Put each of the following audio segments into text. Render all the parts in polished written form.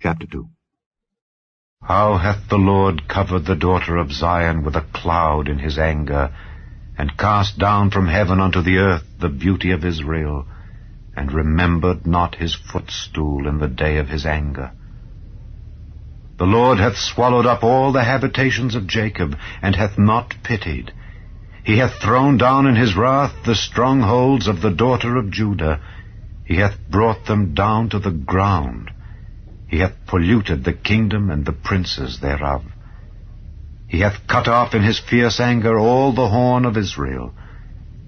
Chapter 2. How hath the Lord covered the daughter of Zion with a cloud in his anger, and cast down from heaven unto the earth the beauty of Israel, and remembered not his footstool in the day of his anger. The Lord hath swallowed up all the habitations of Jacob, and hath not pitied. He hath thrown down in his wrath the strongholds of the daughter of Judah. He hath brought them down to the ground. He hath polluted the kingdom and the princes thereof. He hath cut off in his fierce anger all the horn of Israel.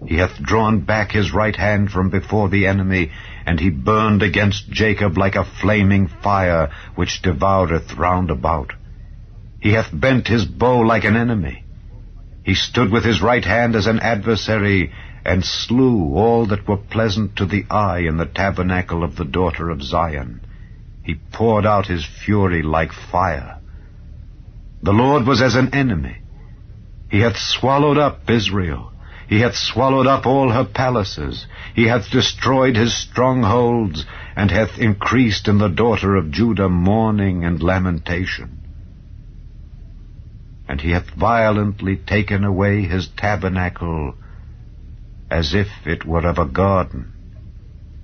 He hath drawn back his right hand from before the enemy, and he burned against Jacob like a flaming fire, which devoureth round about. He hath bent his bow like an enemy. He stood with his right hand as an adversary, and slew all that were pleasant to the eye in the tabernacle of the daughter of Zion. He poured out his fury like fire. The Lord was as an enemy. He hath swallowed up Israel. He hath swallowed up all her palaces. He hath destroyed his strongholds, and hath increased in the daughter of Judah mourning and lamentation. And he hath violently taken away his tabernacle, as if it were of a garden.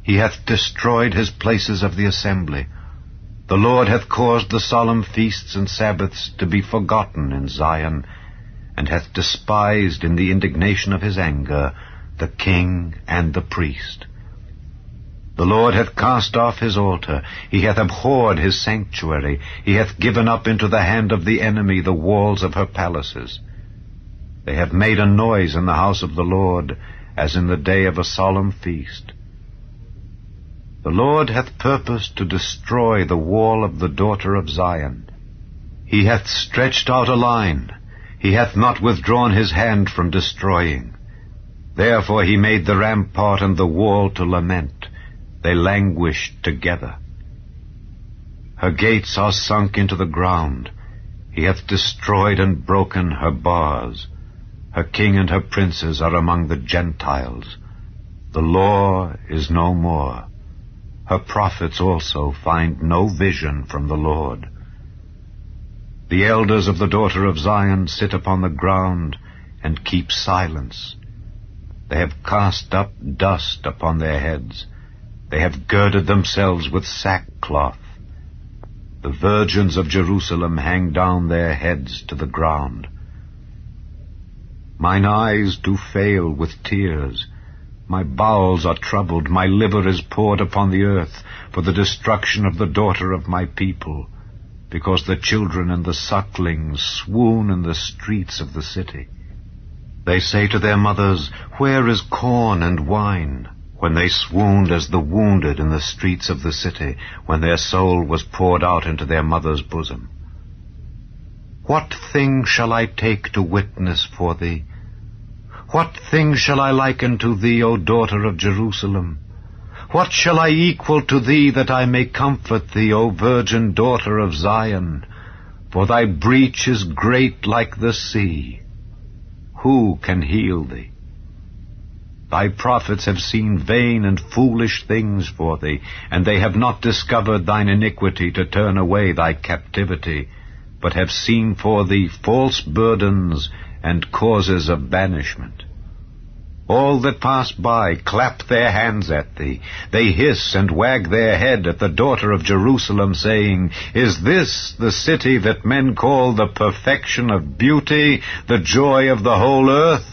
He hath destroyed his places of the assembly. The Lord hath caused the solemn feasts and Sabbaths to be forgotten in Zion, and hath despised in the indignation of his anger the king and the priest. The Lord hath cast off his altar. He hath abhorred his sanctuary. He hath given up into the hand of the enemy the walls of her palaces. They have made a noise in the house of the Lord, as in the day of a solemn feast. The Lord hath purposed to destroy the wall of the daughter of Zion. He hath stretched out a line. He hath not withdrawn his hand from destroying. Therefore he made the rampart and the wall to lament. They languished together. Her gates are sunk into the ground. He hath destroyed and broken her bars. Her king and her princes are among the Gentiles. The law is no more. Her prophets also find no vision from the Lord. The elders of the daughter of Zion sit upon the ground and keep silence. They have cast up dust upon their heads. They have girded themselves with sackcloth. The virgins of Jerusalem hang down their heads to the ground. Mine eyes do fail with tears. My bowels are troubled, my liver is poured upon the earth, for the destruction of the daughter of my people, because the children and the sucklings swoon in the streets of the city. They say to their mothers, Where is corn and wine? When they swooned as the wounded in the streets of the city, when their soul was poured out into their mother's bosom. What thing shall I take to witness for thee? What thing shall I liken to thee, O daughter of Jerusalem? What shall I equal to thee, that I may comfort thee, O virgin daughter of Zion? For thy breach is great like the sea. Who can heal thee? Thy prophets have seen vain and foolish things for thee, and they have not discovered thine iniquity to turn away thy captivity, but have seen for thee false burdens and causes of banishment. All that pass by clap their hands at thee. They hiss and wag their head at the daughter of Jerusalem, saying, Is this the city that men call the perfection of beauty, the joy of the whole earth?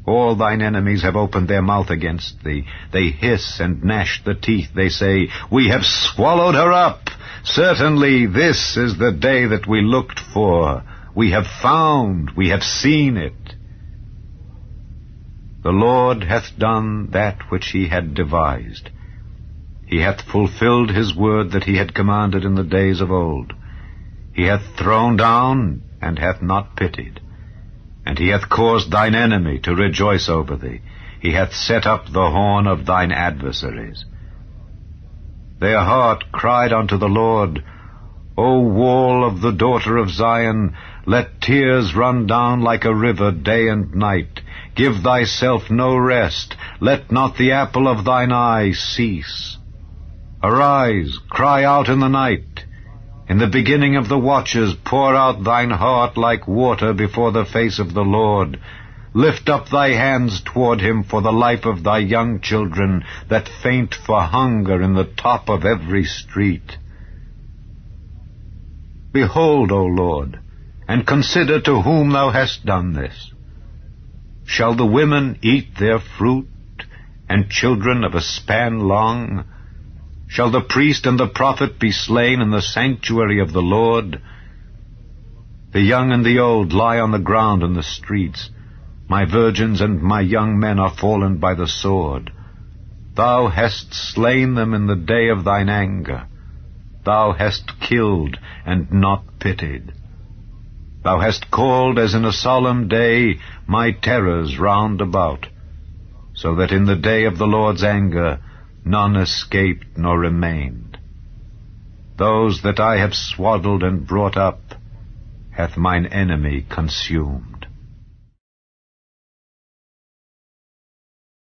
All thine enemies have opened their mouth against thee. They hiss and gnash the teeth. They say, We have swallowed her up. Certainly this is the day that we looked for. We have found, we have seen it. The Lord hath done that which he had devised. He hath fulfilled his word that he had commanded in the days of old. He hath thrown down, and hath not pitied. And he hath caused thine enemy to rejoice over thee. He hath set up the horn of thine adversaries. Their heart cried unto the Lord, O wall of the daughter of Zion, let tears run down like a river day and night. Give thyself no rest. Let not the apple of thine eye cease. Arise, cry out in the night. In the beginning of the watches pour out thine heart like water before the face of the Lord. Lift up thy hands toward him for the life of thy young children that faint for hunger in the top of every street. Behold, O Lord, and consider to whom thou hast done this. Shall the women eat their fruit, and children of a span long? Shall the priest and the prophet be slain in the sanctuary of the Lord? The young and the old lie on the ground in the streets. My virgins and my young men are fallen by the sword. Thou hast slain them in the day of thine anger. Thou hast killed and not pitied. Thou hast called as in a solemn day my terrors round about, so that in the day of the Lord's anger none escaped nor remained. Those that I have swaddled and brought up hath mine enemy consumed.